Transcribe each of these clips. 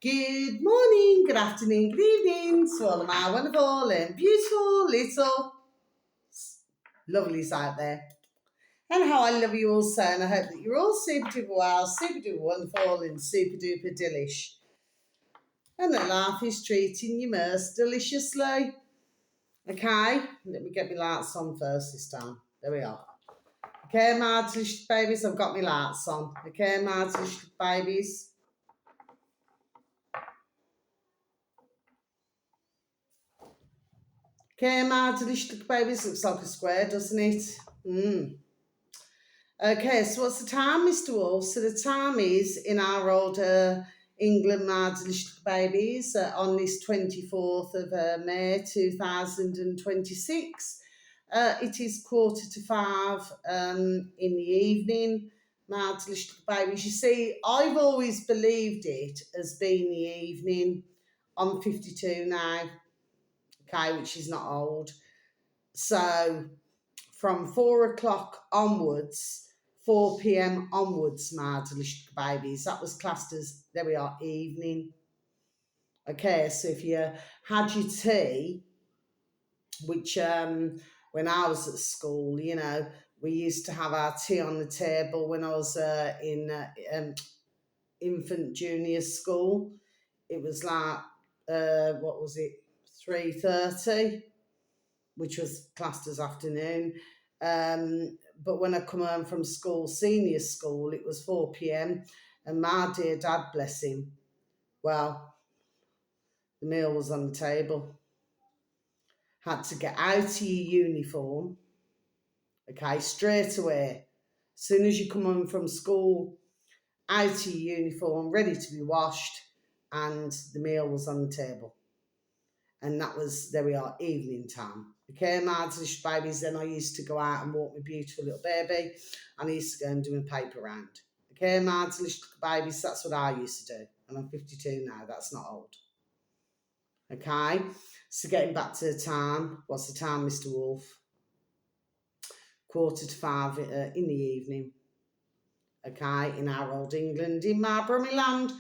Good morning, good afternoon, good evening to all of my wonderful and beautiful little lovelies out there. And how I love you all so, and I hope that you're all super duper well, super duper wonderful, and super duper delish. And that life is treating you most deliciously. Okay, let me get my lights on first this time. There we are. Okay, my delicious babies, I've got my lights on. Okay, my delicious babies. Okay, my delicious babies, looks like a square, doesn't it? Okay, so what's the time, Mr. Wolf? So the time is in our old England, my delicious babies, on this 24th of May 2026. It is 4:45 in the evening, my delicious babies. You see, I've always believed it as being the evening. I'm 52 now, okay, which is not old. So from 4 o'clock onwards, 4 p.m. onwards, my delicious babies, that was classed as, there we are, evening. Okay, so if you had your tea, which when I was at school, we used to have our tea on the table when I was in infant junior school. It was like, what was it, 3:30, which was classed as afternoon. But when I come home from school, senior school, it was 4 p.m. And my dear dad, bless him, well, the meal was on the table. Had to get out of your uniform, okay, straight away. As soon as you come home from school, out of your uniform, ready to be washed, and the meal was on the table. And that was, there we are, evening time. Okay, my delicious babies, then I used to go out and walk my beautiful little baby, and I used to go and do a paper round. Okay, my delicious babies, that's what I used to do. And I'm 52 now, that's not old. Okay, so getting back to the time, what's the time, Mr. Wolf? 4:45 in the evening. Okay, in our old England, in my brummy land.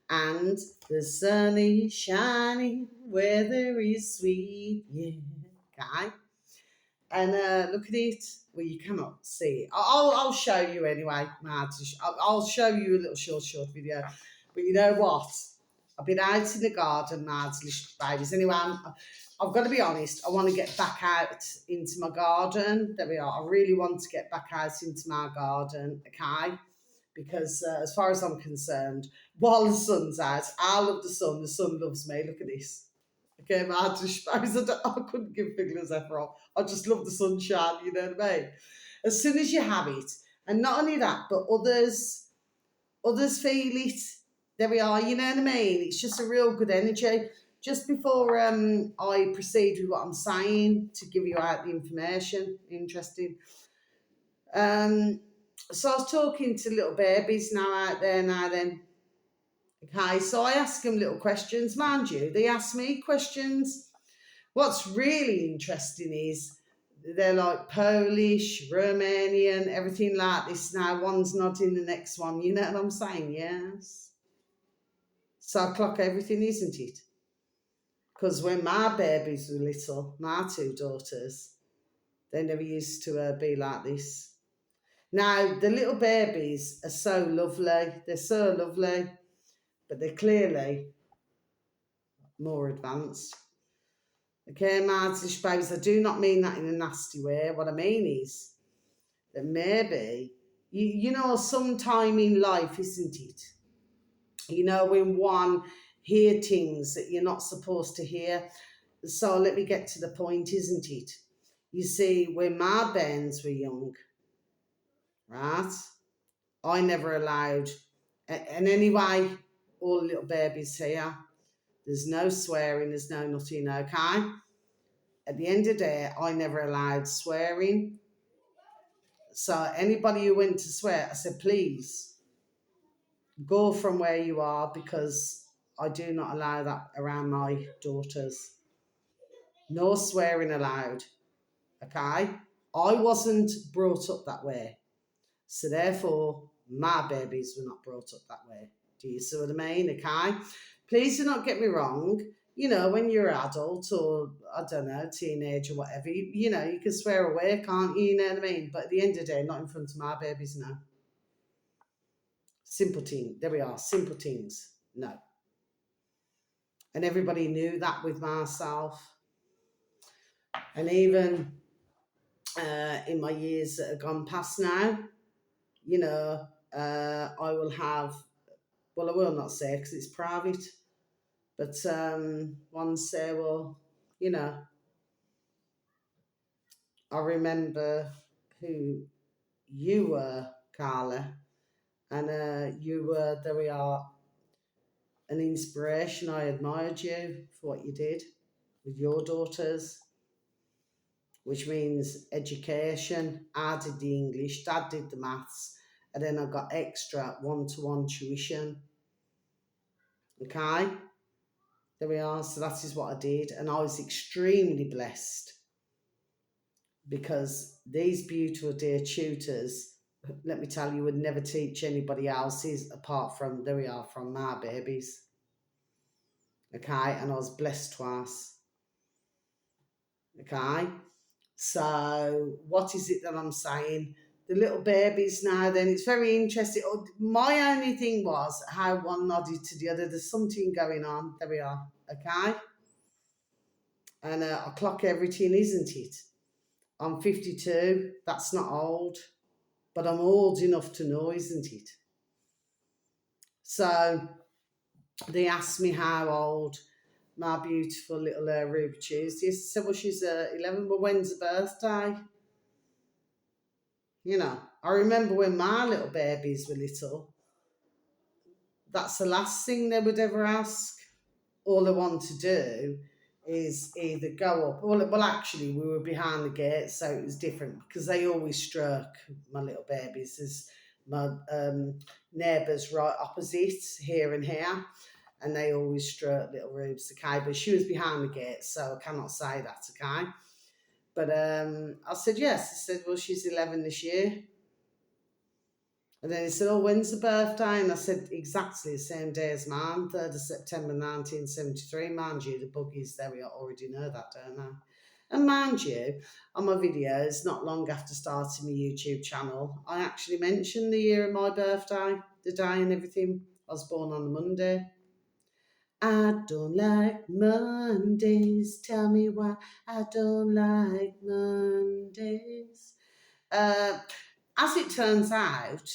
And the sun is shining, weather is sweet, yeah, okay. And look at it. Well, you cannot see it. I'll show you anyway, Marty. I'll show you a little short video. But you know what? I've been out in the garden, Marty, babies. Anyway, I've got to be honest. I want to get back out into my garden. There we are. I really want to get back out into my garden, okay? Because as far as I'm concerned, while the sun's out, I love the sun loves me. Look at this. Okay, my I couldn't give figures ever off. I just love the sunshine, you know what I mean? As soon as you have it, and not only that, but others feel it. There we are, you know what I mean? It's just a real good energy. Just before I proceed with what I'm saying, to give you out the information, interesting. So I was talking to little babies now out there now then. Okay, so I ask them little questions, mind you, they ask me questions. What's really interesting is they're like Polish, Romanian, everything like this now. One's nodding, the next one, you know what I'm saying? Yes. So I clock everything, isn't it? Because when my babies were little, my two daughters, they never used to be like this. Now, the little babies are so lovely. They're so lovely, but they're clearly more advanced. Okay, my British babies, I do not mean that in a nasty way. What I mean is that maybe, you know, sometime in life, isn't it? You know, when one hear things that you're not supposed to hear. So let me get to the point, isn't it? You see, when my bairns were young, right? I never allowed, and anyway, all the little babies here, there's no swearing, there's no nothing, okay? At the end of the day, I never allowed swearing. So anybody who went to swear, I said, please go from where you are, because I do not allow that around my daughters. No swearing allowed, okay? I wasn't brought up that way. So therefore, my babies were not brought up that way. Do you see what I mean? Okay? Please do not get me wrong. You know, when you're adult or, I don't know, teenage or whatever, you know, you can swear away, can't you? You know what I mean? But at the end of the day, not in front of my babies, no. Simple teen. There we are. Simple teens. No. And everybody knew that with myself. And even in my years that have gone past now, you know, I will have, well, I will not say because it's private, but one say, well, you know, I remember who you were, Carla, and you were, there we are, an inspiration. I admired you for what you did with your daughters, which means education. I did the English, Dad did the maths, and then I got extra one-to-one tuition. Okay, there we are. So that is what I did, and I was extremely blessed because these beautiful dear tutors, let me tell you, would never teach anybody else's apart from, there we are, from my babies. Okay, and I was blessed twice. Okay, so what is it that I'm saying? The little babies now, then it's very interesting. My only thing was how one nodded to the other. There's something going on. There we are. Okay, and I clock everything, isn't it? I'm 52. That's not old, but I'm old enough to know, isn't it? So they asked me how old my beautiful little Ruby Tuesday is. I said, well, she's 11. Well, when's her birthday? You know, I remember when my little babies were little, that's the last thing they would ever ask. All they want to do is either go up. Well, actually, we were behind the gate, so it was different because they always stroke my little babies. There's my neighbours right opposite here and here, and they always stroke little Rubes, okay? But she was behind the gate, so I cannot say that, okay? But I said, yes. I said, well, she's 11 this year. And then he said, oh, when's the birthday? And I said, exactly the same day as mine, 3rd of September 1973. Mind you, the buggies, there we already know that, don't they? And mind you, on my videos, not long after starting my YouTube channel, I actually mentioned the year of my birthday, the day and everything. I was born on a Monday. I don't like Mondays. Tell me why I don't like Mondays. As it turns out,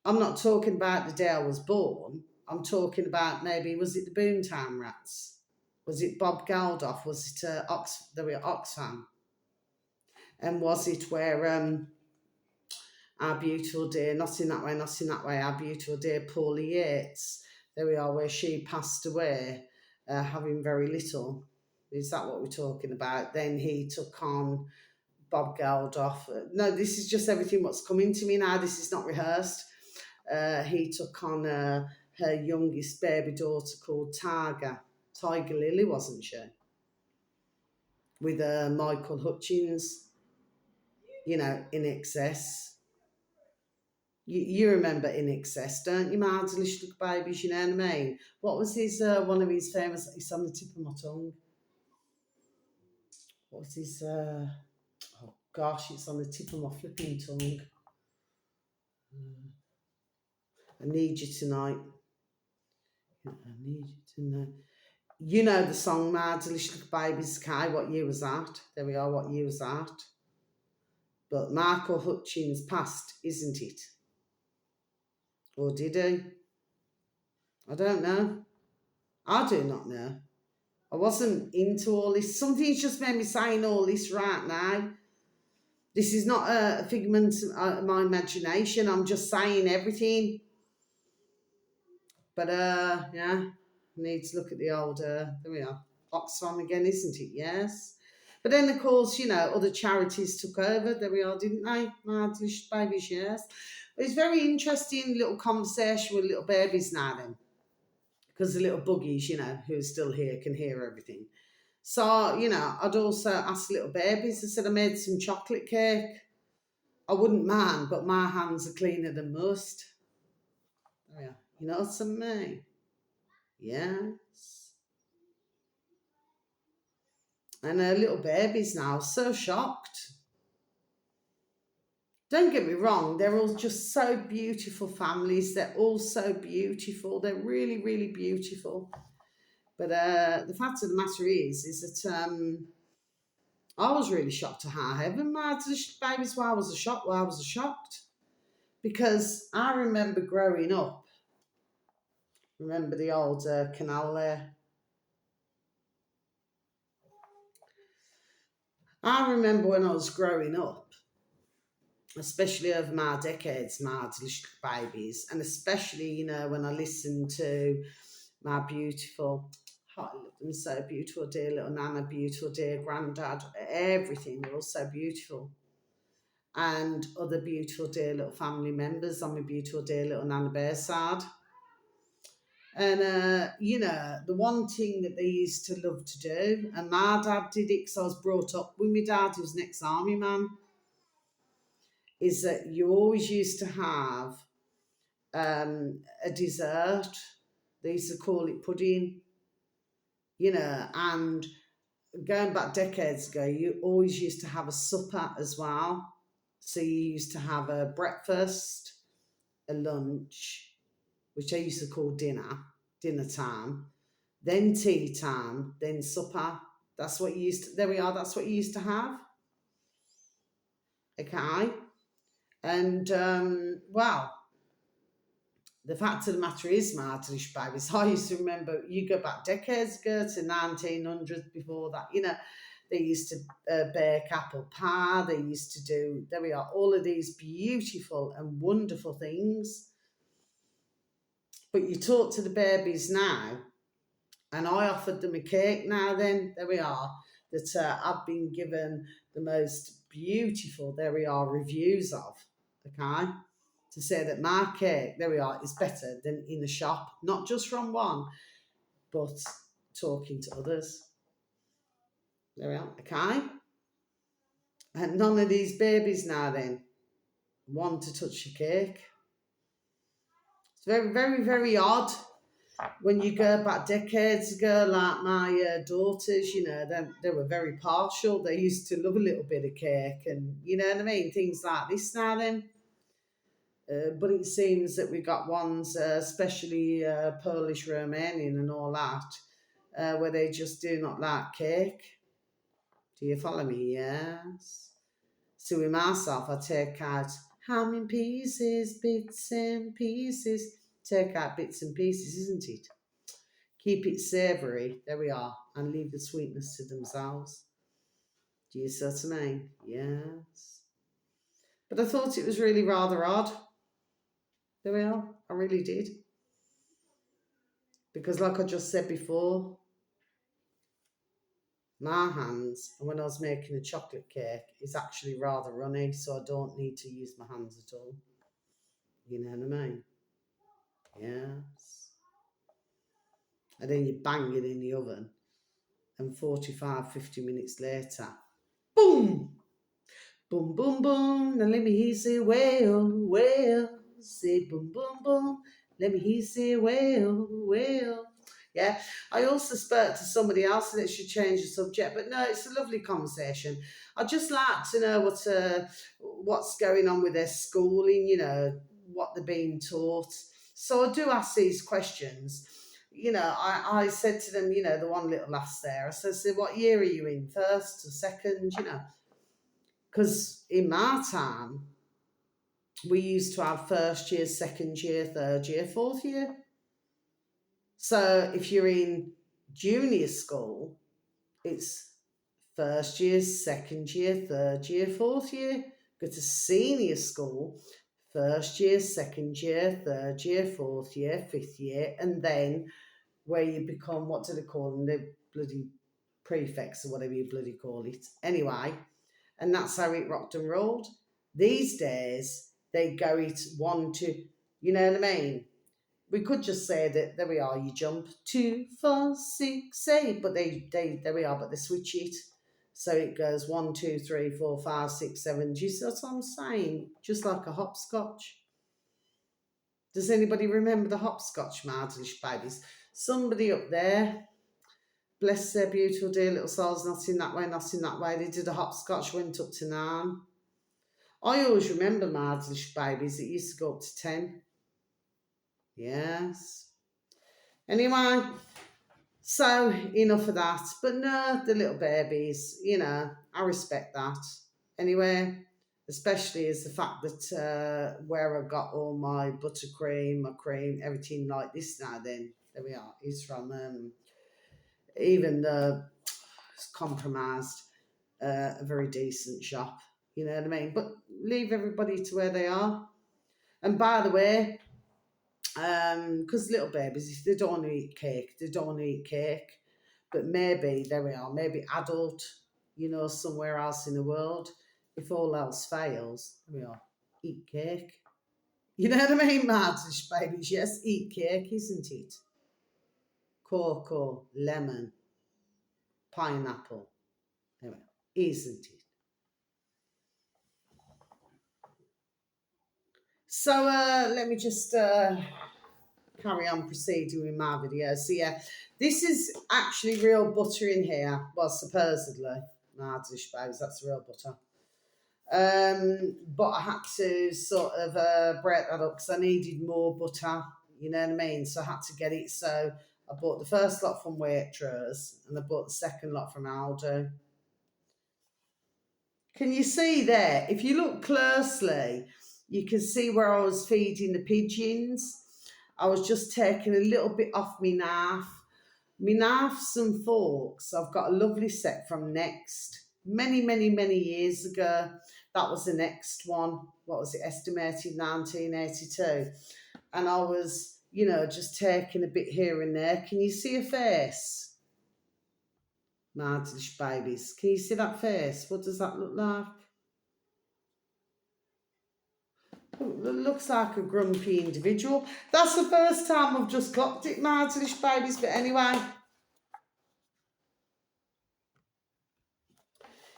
I'm not talking about the day I was born. I'm talking about maybe, was it the Boomtown Rats? Was it Bob Geldof? Was it Oxfam? And was it where our beautiful dear, not in that way, our beautiful dear Paula Yates, there we are, where she passed away, having very little. Is that what we're talking about? Then he took on Bob Geldof. No, this is just everything what's coming to me now. This is not rehearsed. He took on her youngest baby daughter called Tiger Lily, wasn't she? With Michael Hutchins, you know, In Excess. You remember In Excess, don't you, my delicious little babies, you know what I mean? What was his, one of his famous, it's on the tip of my tongue. What was his, oh gosh, it's on the tip of my flipping tongue. I need you tonight. I need you tonight. You know the song, my delicious little babies, Kai, what year was that? There we are, what year was that? But Michael Hutchins passed, isn't it? Or did he? I don't know. I do not know. I wasn't into all this. Something's just made me saying all this right now. This is not a figment of my imagination. I'm just saying everything. But yeah, need to look at the old, there we are, Oxfam again, isn't it? Yes. But then, of course, you know, other charities took over. There we are, didn't they? My delicious babies, yes. But it's very interesting little conversation with little babies now then. Because the little buggies, you know, who are still here can hear everything. So, you know, I'd also ask little babies. I said, I made some chocolate cake. I wouldn't mind, but my hands are cleaner than most. There we are. You know what I mean? Yes. And her little babies now, so shocked. Don't get me wrong, they're all just so beautiful families. They're all so beautiful. They're really, really beautiful. But the fact of the matter is that I was really shocked to how heaven my babies. Why I was shocked? Why I was shocked? Because I remember growing up. Remember the old canal there? I remember when I was growing up, especially over my decades, my little babies, and especially, when I listened to my beautiful, oh, I love them so beautiful, dear little Nana, beautiful, dear granddad, everything, they're all so beautiful. And other beautiful, dear little family members on my beautiful, dear little Nana Bear side. And, the one thing that they used to love to do, and my dad did it because I was brought up with my dad, who's an ex army man, is that you always used to have a dessert. They used to call it pudding, and going back decades ago, you always used to have a supper as well. So you used to have a breakfast, a lunch, which I used to call dinner time, then tea time, then supper. That's what you used to, there we are, that's what you used to have. Okay. And, well, the fact of the matter is, my Irish babies, I used to remember, you go back decades ago to 1900s before that, they used to bake apple pie, they used to do, there we are, all of these beautiful and wonderful things. But you talk to the babies now, and I offered them a cake now then, there we are, that I've been given the most beautiful, there we are, reviews of, okay? To say that my cake, there we are, is better than in the shop, not just from one, but talking to others. There we are, okay? And none of these babies now then want to touch your cake. It's very, very, very odd when you go back decades ago, like my daughters, they were very partial. They used to love a little bit of cake and, you know what I mean, things like this now then. But it seems that we got ones, especially Polish, Romanian, and all that, where they just do not like cake. Do you follow me? Yes. So with myself, I take out ham in pieces, bits and pieces. Take out bits and pieces, isn't it? Keep it savoury. There we are, and leave the sweetness to themselves. Do you see what I mean? Yes. But I thought it was really rather odd. There we are. I really did. Because, like I just said before, my hands, and when I was making a chocolate cake, is actually rather runny, so I don't need to use my hands at all. You know what I mean? Yes. And then you bang it in the oven, and 45, 50 minutes later, boom! Boom, boom, boom. Now let me hear you say, well. Say boom, boom, boom. Let me hear you say, well. Yeah. I also spoke to somebody else and it should change the subject, but no, it's a lovely conversation. I'd just like to know what's going on with their schooling, what they're being taught. So I do ask these questions. I said to them, the one little lass there, I said, so what year are you in? First or second, Because in my time, we used to have first year, second year, third year, fourth year. So if you're in junior school, it's first year, second year, third year, fourth year. Go to senior school, first year, second year, third year, fourth year, fifth year, and then where you become, what do they call them? The bloody prefects or whatever you bloody call it. Anyway, and that's how it rocked and rolled. These days, they go it 1, 2, you know what I mean? We could just say that, there we are, you jump 2, 4, 6, 8, but they there we are, but they switch it. So it goes 1, 2, 3, 4, 5, 6, 7. Do you see what I'm saying? Just like a hopscotch. Does anybody remember the hopscotch, my English babies? somebody up there, bless their beautiful dear little souls, not in that way, not in that way. They did a hopscotch, went up to 9. I always remember Mardlish babies that used to go up to 10. Yes. Anyway, so enough of that. But no, the little babies, I respect that. Anyway, especially as the fact that where I got all my buttercream, my cream, everything like this now, then there we are, is from even the compromised, a very decent shop. You know what I mean? But leave everybody to where they are. And by the way, because little babies, if they don't want to eat cake, they don't want to eat cake. But maybe, there we are, maybe adult, somewhere else in the world, if all else fails, there we are, eat cake. You know what I mean, Martish babies? Yes, eat cake, isn't it? Cocoa, lemon, pineapple. Anyway, isn't it? So let me just carry on proceeding with my video. So yeah, this is actually real butter in here. Well, supposedly, Mardish babes, that's real butter. But I had to sort of break that up because I needed more butter. You know what I mean? So I had to get it. So I bought the first lot from Waitrose and I bought the second lot from Aldo. Can you see there? If you look closely, you can see where I was feeding the pigeons. I was just taking a little bit off my knife. My knives and forks, I've got a lovely set from Next. Many, many, many years ago. That was the Next one. What was it? Estimated 1982. And I was, just taking a bit here and there. Can you see a face? Mardish babies. Can you see that face? What does that look like? It looks like a grumpy individual. That's the first time I've just clocked it, Mardish babies. But anyway.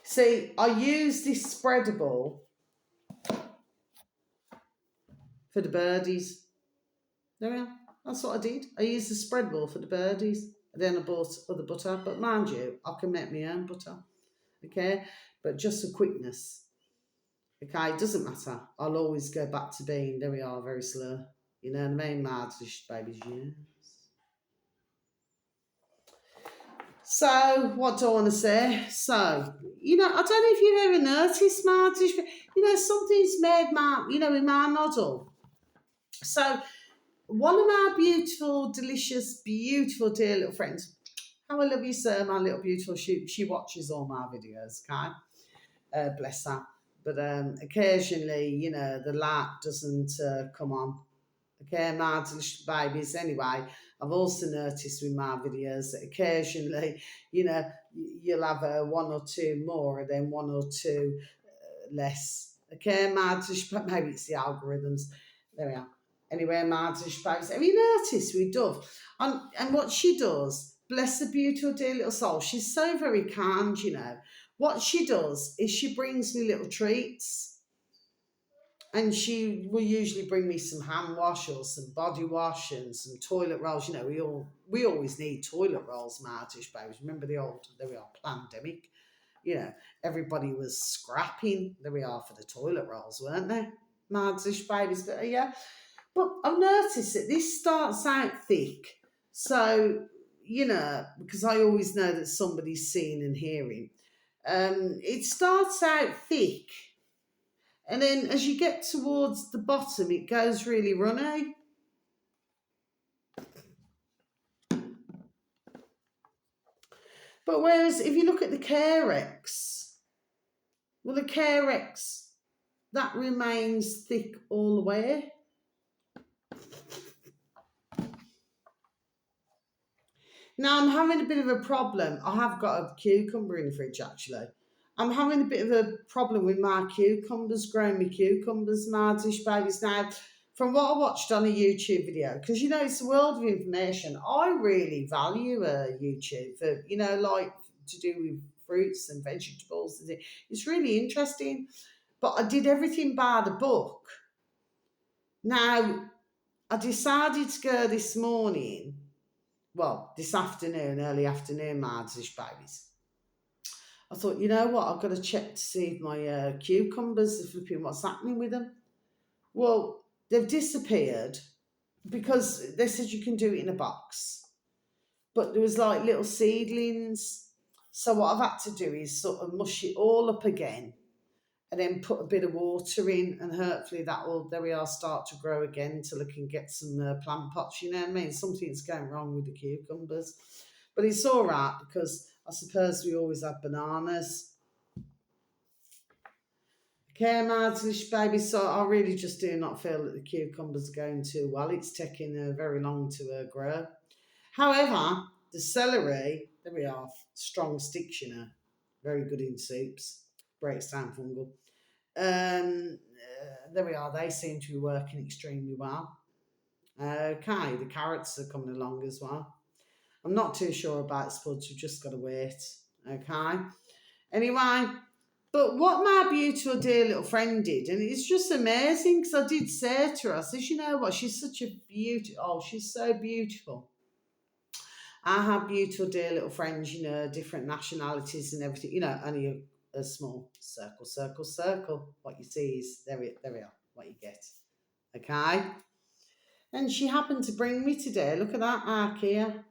See, I use this spreadable for the birdies. There we are. That's what I did. I used the spreadable for the birdies. And then I bought other butter. But mind you, I can make my own butter. Okay? But just for quickness. Okay, it doesn't matter. I'll always go back to being, there we are, very slow. You know what I mean? Mardish babies, yes. So, what do I want to say? So, I don't know if you've ever noticed, Mardish, but, something's made in my noddle. So, one of my beautiful, delicious, beautiful, dear little friends, how I love you, sir, my little beautiful, she watches all my videos, okay? Bless her. But occasionally, the light doesn't come on. Okay, my delicious babies. Anyway, I've also noticed with my videos that occasionally, you'll have one or two more and then one or two less. Okay, my delicious, maybe it's the algorithms. There we are. Anyway, my delicious babies. Have you noticed with Dove? And what she does, bless her beautiful dear little soul, she's so very kind, What she does is she brings me little treats. And she will usually bring me some hand wash or some body wash and some toilet rolls. We always need toilet rolls, Mardish babies. Remember there we are, pandemic. Everybody was scrapping. There we are for the toilet rolls, weren't they? Mardish babies, but yeah. But I've noticed that this starts out thick. So, because I always know that somebody's seeing and hearing. It starts out thick. And then as you get towards the bottom, it goes really runny. But whereas if you look at the Carex, well, the Carex, that remains thick all the way. Now I'm having a bit of a problem. I have got a cucumber in the fridge, actually. I'm having a bit of a problem with my cucumbers, growing my cucumbers, Mardish babies. Now, from what I watched on a YouTube video, because, it's a world of information, I really value YouTube for, like to do with fruits and vegetables. It's really interesting. But I did everything by the book. Now, I decided to go this morning well, this afternoon, early afternoon, Mardish babies. I thought, you know what, I've got to check to see if my cucumbers are flipping, what's happening with them. Well, they've disappeared because they said you can do it in a box, but there was like little seedlings. So what I've had to do is sort of mush it all up again and then put a bit of water in, and hopefully that will, there we are, start to grow again until I can get some plant pots, you know what I mean? Something's going wrong with the cucumbers. But it's all right because I suppose we always have bananas. Okay, Martlish baby, so I really just do not feel that the cucumbers are going too well. It's taking very long to grow. However, the celery, there we are, strong sticks, you know, very good in soups, breaks down fungal. There we are, they seem to be working extremely well. Okay, the carrots are coming along as well. I'm not too sure about spuds, we've just got to wait. Okay. Anyway, but what my beautiful dear little friend did, and it's just amazing because I did say to her, I said, you know what, she's such a beauty. Oh, she's so beautiful. I have beautiful dear little friends, you know, different nationalities and everything, you know, only a small circle, circle, circle. What you see is, there we are, what you get. Okay? And she happened to bring me today. Look at that arc here.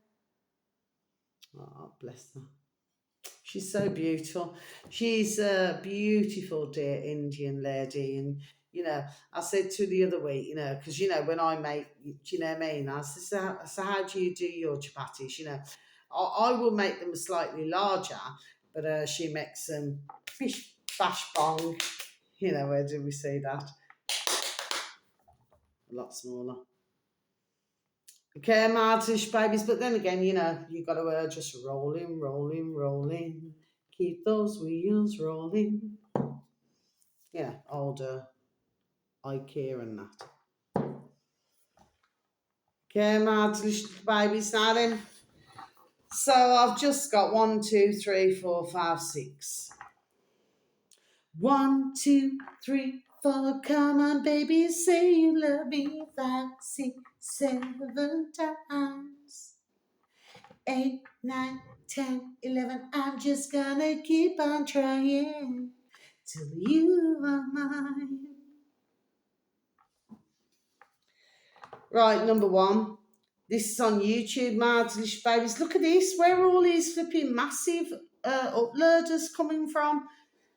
Oh, bless her. She's so beautiful. She's a beautiful, dear Indian lady. And, you know, I said to her the other week, you know, because, you know, when I make, do you know what I mean? I said, so how do you do your chapatis? You know, I will make them slightly larger, but she makes them bish, bash, bong. You know, where do we see that? A lot smaller. Okay, Martish babies, but then again, you know, you got to just rolling, rolling, rolling. Keep those wheels rolling. Yeah, older IKEA and that. Okay, Martish babies, now then. So I've just got 1, 2, 3, 4, 5, 6. 1, 2, 3, 4. Come on, baby, say you love me 5, 6, 7 times. 8, 9, 10, 11. I'm just gonna keep on trying till you are mine. Right, number 1. This is on YouTube, Martlish babies. Look at this. Where are all these flipping massive uploaders coming from?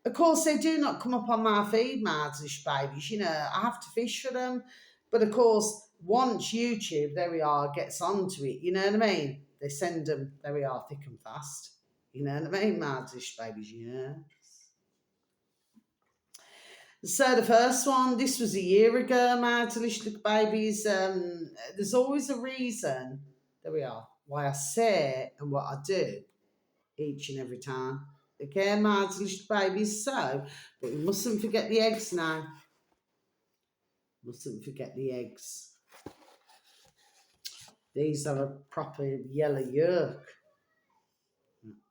Of course, they do not come up on my feed, Martlish babies. You know, I have to fish for them. But of course, once YouTube, there we are, gets onto it, you know what I mean? They send them, there we are, thick and fast. You know what I mean, Martlish babies? Yeah. So the first one, this was a year ago, my delicious babies. There's always a reason, there we are, why I say and what I do each and every time. Okay, my delicious babies. So, but we mustn't forget the eggs now. Mustn't forget the eggs. These are a proper yellow yolk,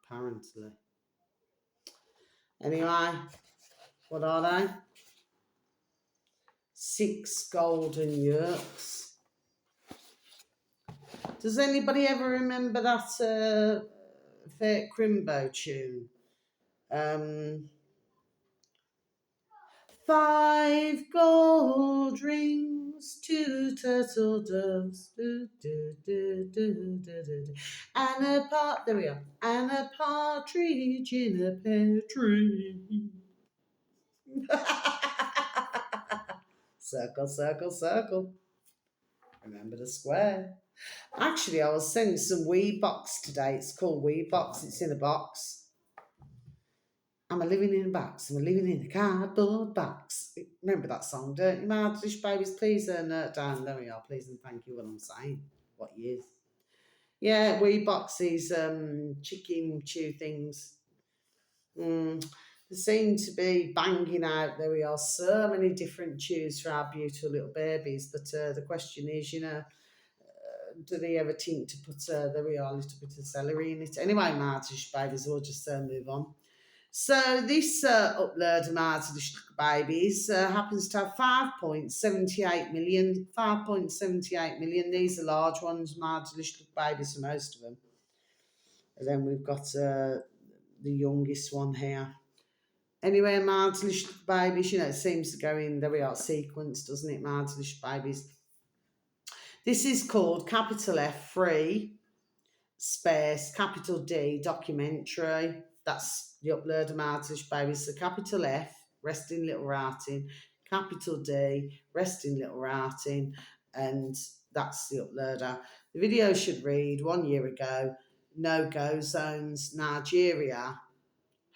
apparently. Anyway, what are they? 6 golden yolks. Does anybody ever remember that Fake Crimbo tune? 5 gold rings, 2 turtle doves, and there we are, and a partridge in a pear tree. Circle, circle, circle. Remember the square. Actually, I was sending some Wee Box today. It's called Wee Box. It's in a box. I'm a living in a box. I'm a living in a cardboard box. Remember that song, don't you, Martish babies? Please note down. There we are. Please and thank you. What I'm saying. What years? Yeah, Wee Boxes, chicken chew things. They seem to be banging out. There we are. So many different chews for our beautiful little babies. But the question is, you know, do they ever think to put, there we are, a little bit of celery in it? Anyway, Martish babies, we'll just move on. So this upload of Martylish Babies happens to have 5.78 million. 5.78 million. These are large ones, Martylish Babies for most of them. And then we've got the youngest one here. Anyway, Martylish Babies, it seems to go in, there we are, sequence, doesn't it, Martylish Babies? This is called capital F free space capital D documentary. That's the upload of Martylish Babies. So capital F, resting little writing, capital D, resting little writing, and that's the uploader. The video should read 1 year ago, no-go zones, Nigeria,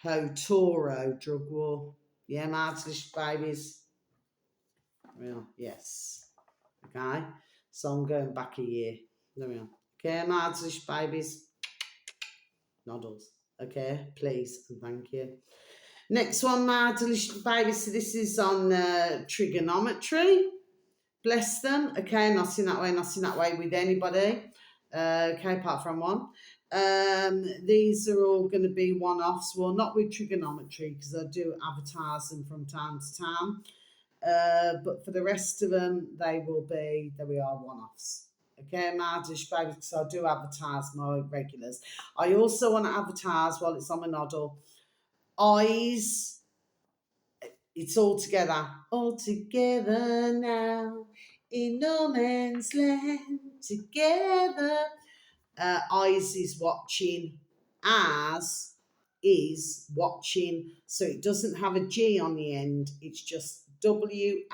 Ho Toro drug war. Yeah, Martylish Babies. Well, yes. Okay. So I'm going back a year. There we are. Okay, Martylish Babies. Noddles. Okay, please and thank you. Next one, Martylish Babies. So this is on trigonometry. Bless them. Okay, not in that way with anybody. Okay, apart from one. These are all going to be one-offs. Well, not with trigonometry because I do advertise them from time to time. But for the rest of them, there we are, one-offs. Okay, Martylish Babies, because I do advertise my regulars. I also want to advertise while it's on my noddle. Eyes. It's all together. All together now in no man's land together. Eyes is watching, as is watching. So it doesn't have a G on the end. It's just WATCHIN,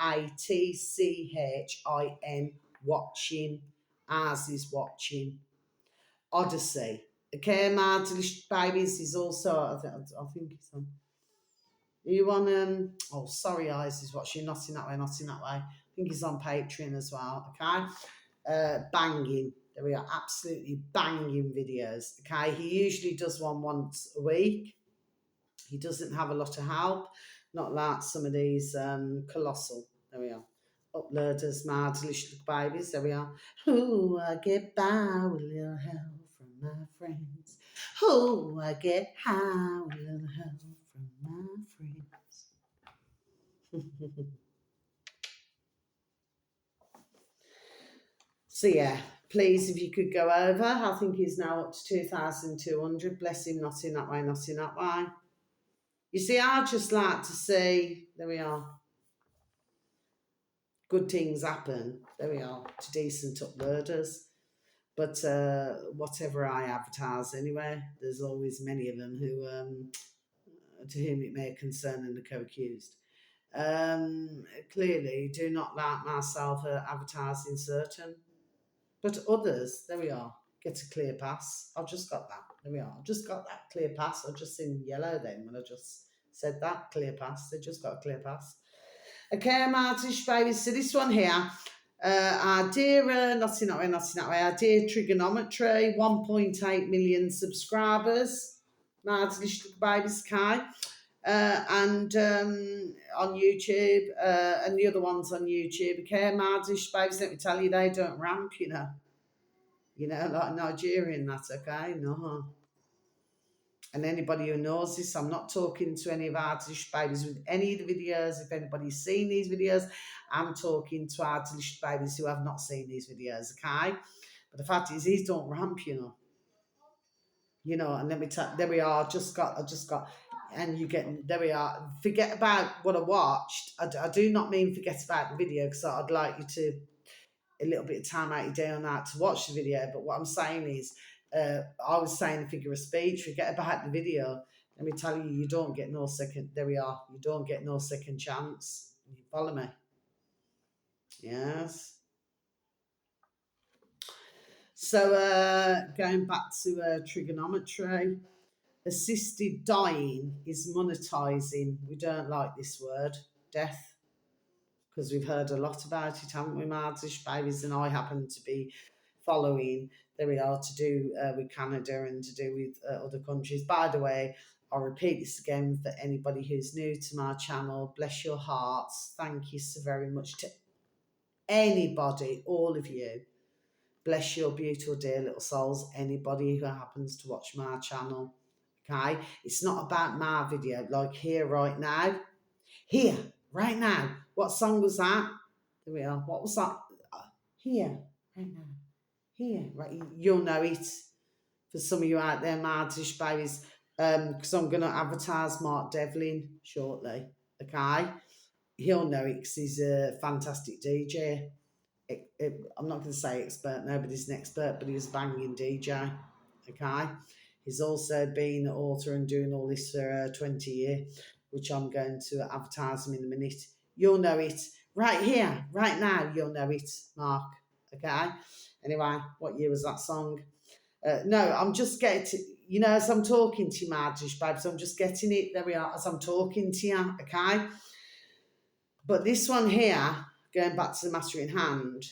watching. As is watching. Odyssey. Okay, Martylish Babies is also, I think it's on. Are you on, oh, sorry, Eyes is watching, not in that way. I think he's on Patreon as well, okay? Banging. There we are, absolutely banging videos, okay? He usually does one once a week. He doesn't have a lot of help, not like some of these colossal. There we are. Uploaders, Martylish Babies, there we are. Ooh, I get by with a little help from my friends. Ooh, I get high with a little help from my friends. So yeah, please, if you could go over. I think he's now up to 2,200. Bless him, not in that way. You see, I just like to see, there we are, good things happen, there we are, to decent uploaders. But whatever I advertise anyway, there's always many of them who, to whom it may concern and the co-accused. Clearly do not like myself advertising certain, but others, there we are, get a clear pass. I've just got that. There we are. I've just got that clear pass. I've just seen yellow then when I just said that clear pass. They just got a clear pass. Okay, Martylish Babies. So this one here, our dear, not in that way, our dear trigonometry, 1.8 million subscribers. Martylish Babies Kai. And on YouTube, and the other ones on YouTube. Okay, Martylish Babies, let me tell you, they don't ramp, like Nigerian, that's okay, no. And anybody who knows this, I'm not talking to any of Martylish Babies with any of the videos. If anybody's seen these videos, I'm talking to Martylish Babies who have not seen these videos, okay? But the fact is, these don't ramp, and let me tell, there we are, I just got, and you get, there we are, forget about what I watched. I do not mean forget about the video, because I'd like you to, a little bit of time out of your day on that to watch the video, but what I'm saying is, I was saying a figure of speech, forget about the video. Let me tell you, you don't get no second, there we are, you don't get no second chance. You follow me? Yes. So going back to trigonometry, assisted dying is monetizing. We don't like this word, death, because we've heard a lot about it, haven't we, Martylish Babies? And I happen to be following, there we are, to do with Canada and to do with other countries. By the way, I'll repeat this again for anybody who's new to my channel. Bless your hearts. Thank you so very much to anybody, all of you. Bless your beautiful, dear little souls, anybody who happens to watch my channel. okay? It's not about my video, like here, right now. Here, right now. What song was that? There we are. What was that? Here, right now. Here, right. You'll know it. For some of you out there, Martish babies, because I'm going to advertise Mark Devlin shortly, okay? He'll know it because he's a fantastic DJ. I'm not going to say expert, nobody's an expert, but he's a banging DJ, okay? He's also been an author and doing all this for 20 years, which I'm going to advertise him in a minute. You'll know it right here, right now. You'll know it, Mark, okay? Anyway, what year was that song? No, I'm just getting, as I'm talking to you, Margish babes, I'm just getting it. There we are, as I'm talking to you, okay? But this one here, going back to the matter in hand,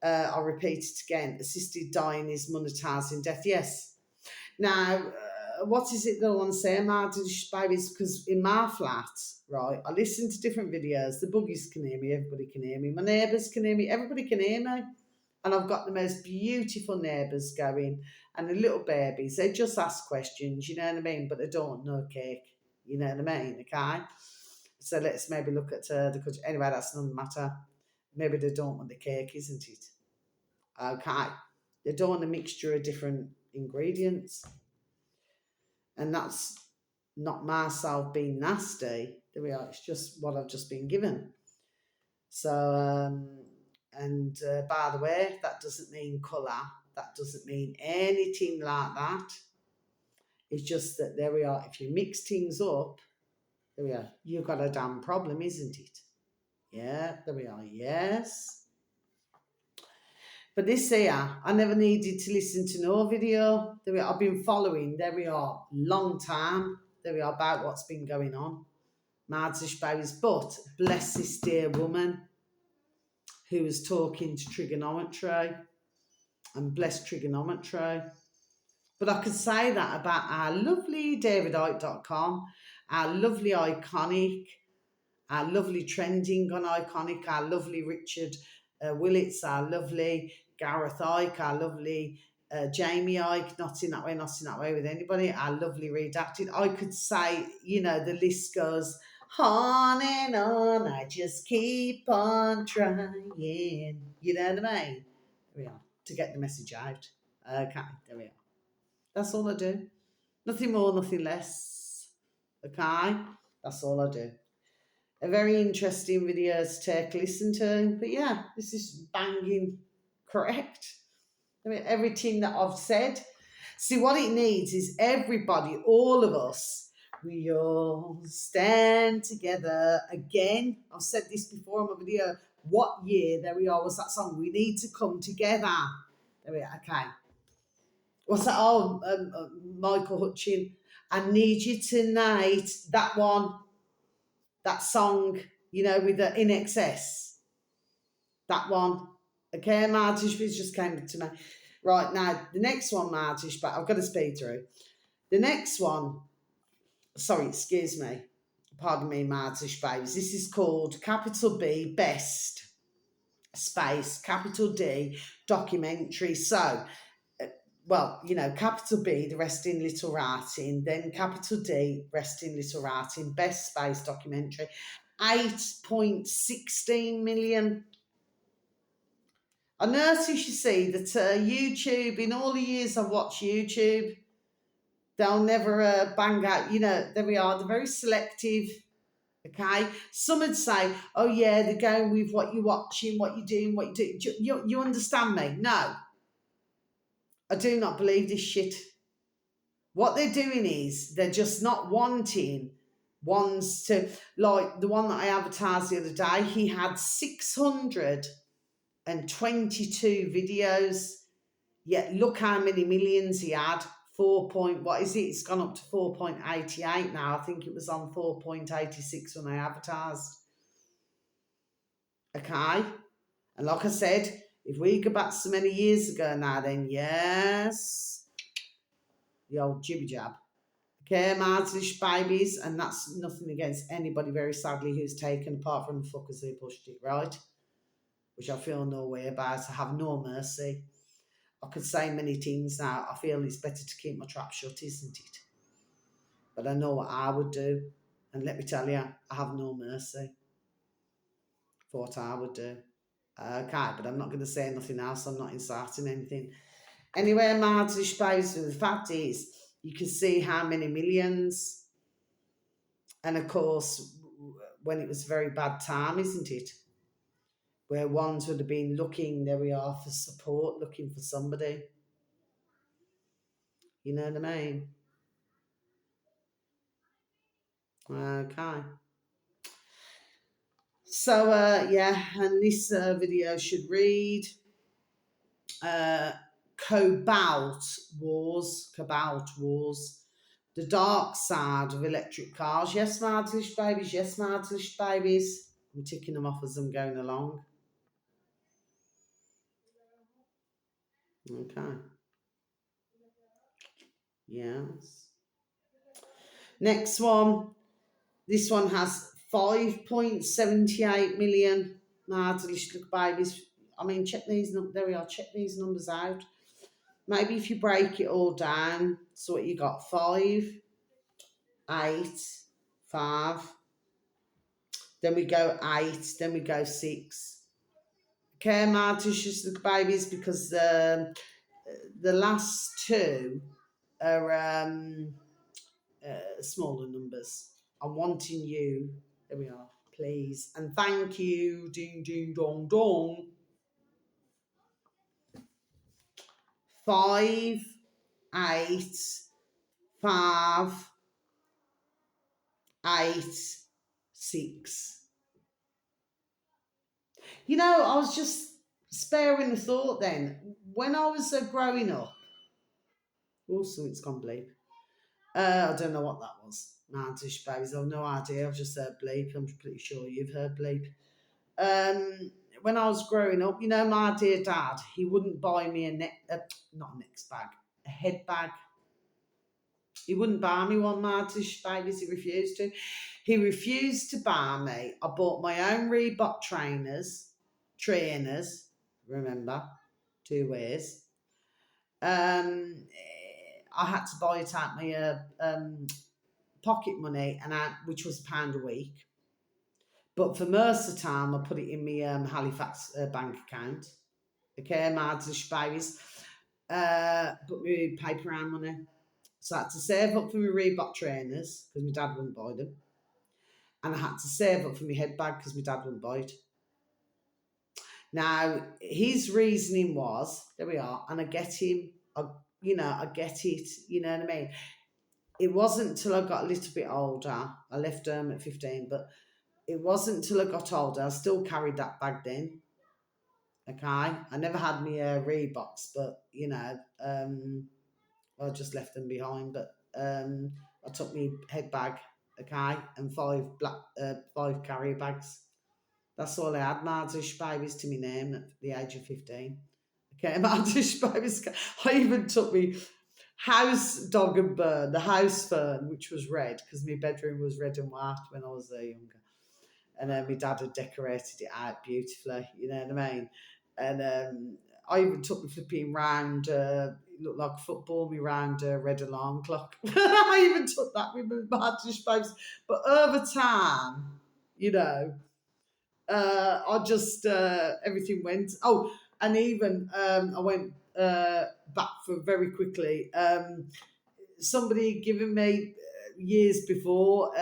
I'll repeat it again. Assisted dying is monetising death. Yes. Now, what is it that I want to say, Margish babies? Because in my flat, right, I listen to different videos. The buggies can hear me, everybody can hear me. My neighbours can hear me, everybody can hear me. And I've got the most beautiful neighbours going and the little babies. They just ask questions, you know what I mean? But they don't want no cake, you know what I mean? Okay? So let's maybe look at the country. Anyway, that's another matter. Maybe they don't want the cake, isn't it? Okay. They don't want a mixture of different ingredients. And that's not myself being nasty. There we are. It's just what I've just been given. So, and by the way, that doesn't mean colour. That doesn't mean anything like that. It's just that there we are. If you mix things up, there we are. You've got a damn problem, isn't it? Yeah, there we are. Yes. But this here, I never needed to listen to no video. There we are. I've been following, there we are, long time. There we are, about what's been going on. Marzish babies. But bless this dear woman who was talking to trigonometry, and bless trigonometry. But I could say that about our lovely davidicke.com, our lovely Iconic, our lovely Trending on Iconic, our lovely Richard Willits, our lovely Gareth Icke, our lovely Jamie Icke, not in that way with anybody, our lovely Redacted. I could say, the list goes on and on, I just keep on trying. You know what I mean? There we are, to get the message out. Okay, there we are. That's all I do. Nothing more, nothing less. Okay? That's all I do. A very interesting video to take a listen to. But yeah, this is banging correct. I mean, everything that I've said. See, what it needs is everybody, all of us, we all stand together. Again, I've said this before in my video. What year, there we are, was that song? We need to come together. There we are, okay. What's that? Oh, Michael Hutchin. I Need You Tonight. That one. That song, with the In Excess. That one. Okay, Martish, which just came to me. Right, now, the next one, Martish, but I've got to speed through. The next one, sorry, excuse me. Pardon me, Martish babes. This is called Capital B Best Space, Capital D Documentary. So, capital B, the rest in little writing, then capital D, rest in little writing, best space documentary, 8.16 million. I notice, you see, that YouTube, in all the years I've watched YouTube, they'll never bang out, there we are, they're very selective, okay? Some would say, oh yeah, they're going with what you're watching, what you're doing, what you do. You understand me? No. I do not believe this shit. What they're doing is they're just not wanting ones to, like the one that I advertised the other day, he had 622 videos, yet look how many millions he had. What is it? It's gone up to 4.88 now. I think it was on 4.86 when I advertised. Okay? And like I said, if we go back so many years ago now, then yes, the old jibby jab. Okay, Martish babies, and that's nothing against anybody, very sadly, who's taken, apart from the fuckers who pushed it, right? Which I feel no way about. I have no mercy. I could say many things now. I feel it's better to keep my trap shut, isn't it? but I know what I would do. And let me tell you, I have no mercy for what I would do. Okay, but I'm not going to say nothing else. I'm not inciting anything. Anyway, Martin Spicer, the fact is, you can see how many millions. And of course, when it was a very bad time, isn't it? Where ones would have been looking, there we are, for support, looking for somebody. You know what I mean? Okay. So, yeah, and this video should read Cobalt Wars, the dark side of electric cars. Yes, Mardlish babies, yes, Mardlish babies. I'm ticking them off as I'm going along. Okay. Yes. Next one. This one has 5.78 million Mardlish babies. I mean, check these. There we are. Check these numbers out. Maybe if you break it all down, so what you got: 5, 8, 5. Then we go 8. Then we go 6. Okay, Mardlish babies, because the last two are smaller numbers. I'm wanting you. There we are. Please and thank you. Ding ding dong dong. 5, 8, 5, 8, 6. You know, I was just sparing the thought then. When I was growing up, also it's gone bleep. I don't know what that was. Mantish babies, I've no idea. I've just heard bleep. I'm pretty sure you've heard bleep. When I was growing up, you know, my dear dad, he wouldn't buy me not a next bag, a head bag. He wouldn't buy me one, Martish babies. He refused to. He refused to buy me. I bought my own Reebok trainers, remember, 2 ways. I had to buy it out my pocket money, which was £1 a week. But for Mercer time, I put it in my Halifax bank account. Okay, Martish babies. But my paper round money. So I had to save up for my Reebok trainers because my dad wouldn't buy them. And I had to save up for my head bag because my dad wouldn't buy it. Now, his reasoning was, there we are, and I get him, I get it, you know what I mean? It wasn't until I got a little bit older, I left home at 15, but it wasn't until I got older, I still carried that bag then, okay? I never had my Reeboks, but, you know, I just left them behind, but I took my head bag, okay, and 5 carrier bags. That's all I had, Mardish babies to my name at the age of 15. Okay, Mardish babies. I even took me house dog and bird, the house fern, which was red, because my bedroom was red and white when I was younger. And my dad had decorated it out beautifully, you know what I mean? And I even took the flipping round, it looked like football, me round red alarm clock. I even took that with my Mardish babies. But over time, you know, I just everything went. Oh, and even I went back for very quickly. Somebody had given me years before,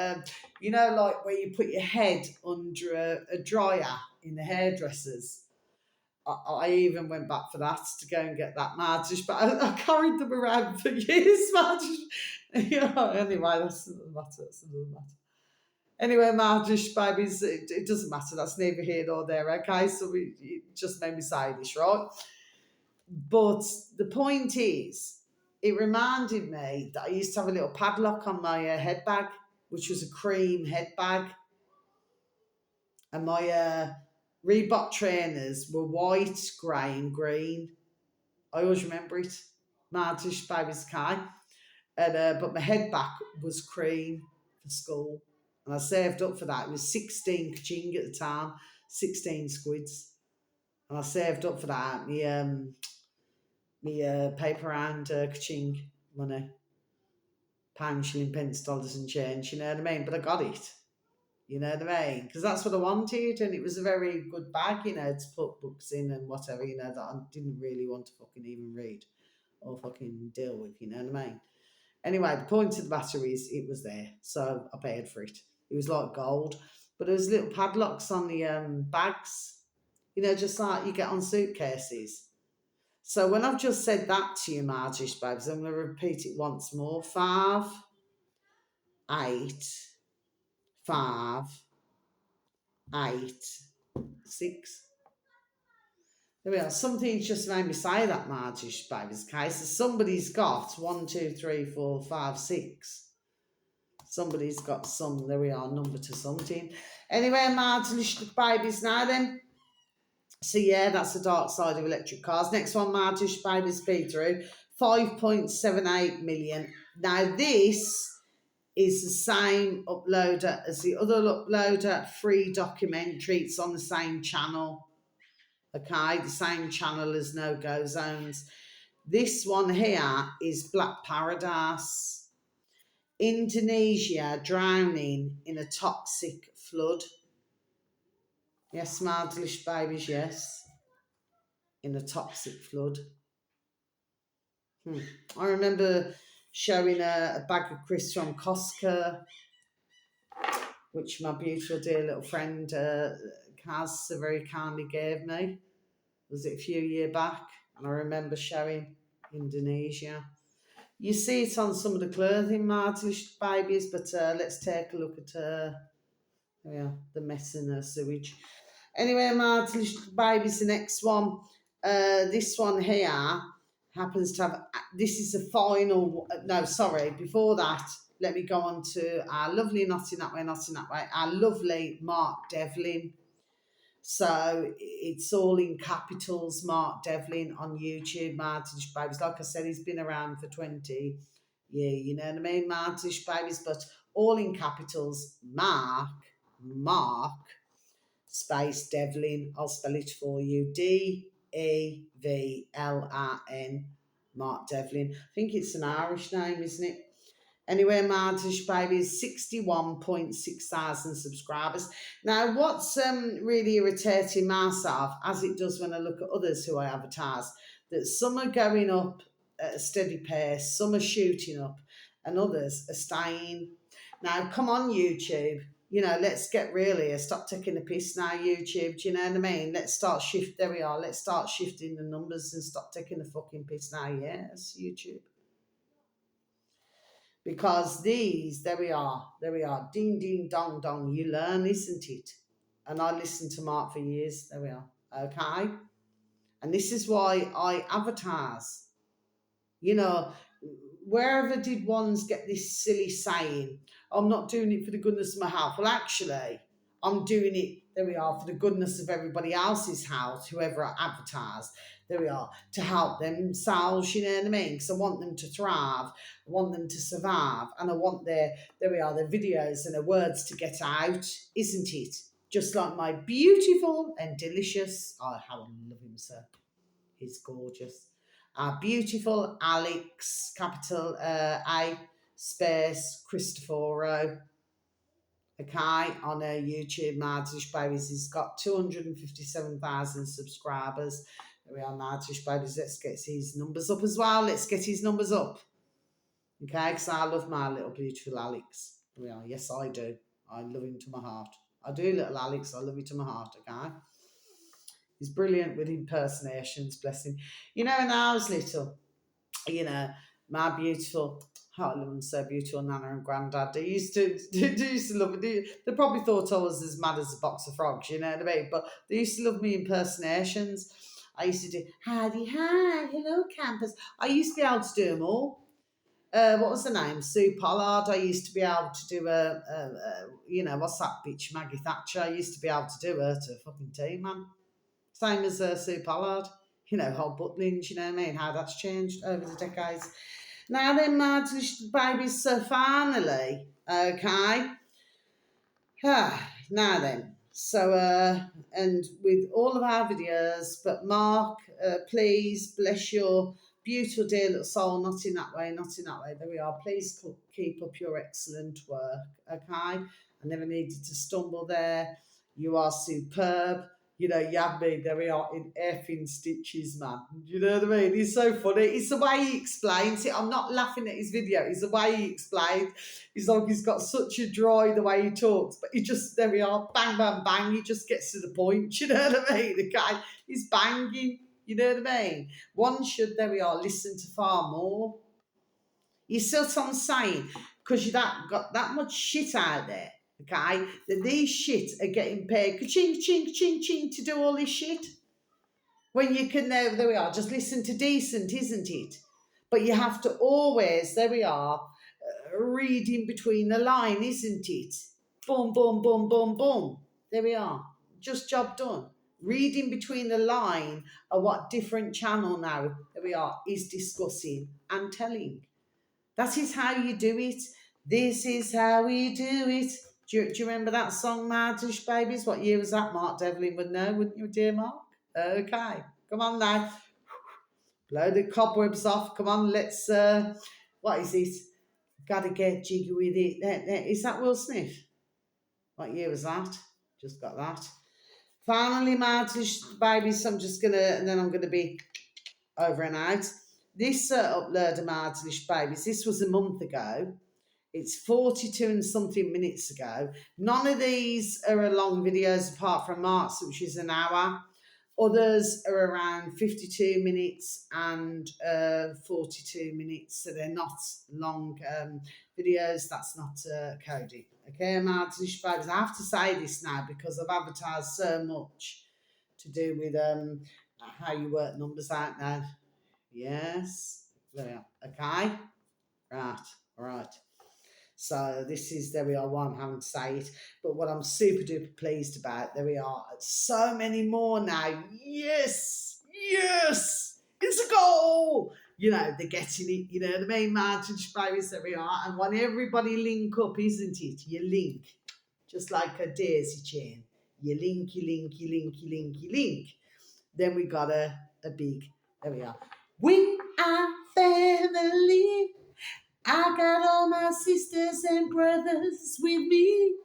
you know, like where you put your head under a dryer in the hairdressers. I even went back for that to go and get that Mardish, but I carried them around for years, Mardish. You know, anyway, that's another matter. Anyway, Mardish babies, it doesn't matter. That's neither here nor there, okay? So it just made me say this, right? But the point is, it reminded me that I used to have a little padlock on my head bag, which was a cream head bag. And my Reebok trainers were white, grey and green. I always remember it. Mardish babies, okay? And, but my head bag was cream for school. And I saved up for that. It was 16 kaching at the time, 16 squids. And I saved up for that. Me paper round kaching money. pound, shilling, pence, dollars and change, you know what I mean? But I got it, you know what I mean? Because that's what I wanted, and it was a very good bag, you know, to put books in and whatever, you know, that I didn't really want to fucking even read or fucking deal with, you know what I mean? Anyway, the point of the matter is it was there, so I paid for it. It was like gold, but there was little padlocks on the bags, you know, just like you get on suitcases. So when I've just said that to you, Margish babes, I'm going to repeat it once more. 5, 8, 5, 8, 6. There we are. Something's just made me say that, Margish babes. Okay, so somebody's got 1, 2, 3, 4, 5, 6. Somebody's got some. There we are. Number to something. Anyway, Margish babies now then. So yeah, that's the dark side of electric cars. Next one, Margish baby speed through 5.78 million. Now this is the same uploader as the other uploader, free documentary. It's on the same channel. Okay, the same channel as No Go Zones. This one here is Black Paradise. Indonesia drowning in a toxic flood. Yes, Margish babies, yes. In a toxic flood. I remember showing a bag of crisps from Costco, which my beautiful dear little friend Kaz so very kindly gave me. Was it a few years back? And I remember showing Indonesia. You see it on some of the clothing, Margish babies, but let's take a look at the mess in the sewage. Anyway, Margish babies, the next one. This one here happens to have, this is the final, no, sorry, before that, let me go on to our lovely, not in that way, our lovely Mark Devlin. So it's all in capitals, Mark Devlin on YouTube, Margish babies. Like I said, he's been around for 20 years, you know what I mean, Margish babies, but all in capitals, Mark, space Devlin, I'll spell it for you, Devlin, Mark Devlin. I think it's an Irish name, isn't it? Anyway, Margish baby is 61.6 thousand subscribers. Now, what's really irritating myself, as it does when I look at others who I advertise, that some are going up at a steady pace, some are shooting up, and others are staying. Now, come on, YouTube. You know, let's get real here. Stop taking the piss now, YouTube. Do you know what I mean? Let's start shift. There we are. Let's start shifting the numbers and stop taking the fucking piss now. Yes, YouTube. Because these, there we are, ding, ding, dong, dong. You learn, isn't it? And I listened to Mark for years. There we are. Okay. And this is why I advertise. You know, wherever did ones get this silly saying, I'm not doing it for the goodness of my health? Well, actually, I'm doing it, there we are, for the goodness of everybody else's health, whoever I advertise, there we are, to help themselves, you know what I mean? Because I want them to thrive, I want them to survive, and I want their videos and their words to get out, isn't it? Just like my beautiful and delicious, oh, how I love him, sir. He's gorgeous. Our beautiful Alex, capital A, space, Cristoforo. Okay, on YouTube, Margish Babies. He's got 257,000 subscribers. There we are, Margish Babies. Let's get his numbers up as well. Let's get his numbers up. Okay, because I love my little beautiful Alex. There we are. Yes, I do. I love him to my heart. I do, little Alex. I love you to my heart, okay? He's brilliant with impersonations, bless him. You know, when I was little, you know, my beautiful, oh, I love them so beautiful, Nana and Grandad, they used to love it. They probably thought I was as mad as a box of frogs, you know what I mean? But they used to love me impersonations. I used to do, howdy, hi, hello, campers. I used to be able to do them all. What was the name? Sue Pollard. I used to be able to do you know, what's that bitch, Maggie Thatcher? I used to be able to do her to fucking tea, man. Same as Sue Pollard. You know, whole Butlins, you know what I mean? How that's changed over the decades. Now then, Margish babies, so finally, okay. Now then, so, and with all of our videos, but Mark, please bless your beautiful, dear little soul. Not in that way, not in that way. There we are. Please keep up your excellent work. Okay. I never needed to stumble there. You are superb. You know, you have me, there we are, in effing stitches, man. You know what I mean? He's so funny. It's the way he explains it. I'm not laughing at his video. It's the way he explains. He's like, he's got such a joy the way he talks. But he just, there we are, bang, bang, bang. He just gets to the point. You know what I mean? The guy, he's banging. You know what I mean? One should, there we are, listen to far more. You see what I'm saying? Because you got that much shit out there, okay? That these shit are getting paid ka-ching, ching, ching, ching to do all this shit. When you can, there we are, just listen to decent, isn't it? But you have to always, there we are, read in between the line, isn't it? Boom, boom, boom, boom, boom. There we are. Just job done. Reading between the line of what different channel now, there we are, is discussing and telling. That is how you do it. This is how we do it. Do you remember that song, Martish Babies? What year was that? Mark Devlin would know, wouldn't you, dear Mark? Okay, come on now. Blow the cobwebs off. Come on, let's, what is it? Gotta get jiggy with it. There. Is that Will Smith? What year was that? Just got that. Finally, Martish Babies, I'm just gonna, and then I'm gonna be over and out. This upload of Martish Babies, this was a month ago. It's 42 and something minutes ago. None of these are long videos apart from Mark's, which is an hour. Others are around 52 minutes and 42 minutes, so they're not long videos. That's not coding. Okay, Martish Babies, I have to say this now because I've advertised so much to do with how you work numbers out now. Yes, there we are. Okay, right, all right. So this is, there we are, why I'm having to say it. But what I'm super duper pleased about, there we are, so many more now. Yes, yes, it's a goal. You know, they're getting it, you know what I mean? Martish Babies, there we are. And when everybody link up, isn't it? You link, just like a daisy chain. You link, you link, you link, you link, you link. Then we got a big, there we are. We are family. I got all my sisters and brothers with me.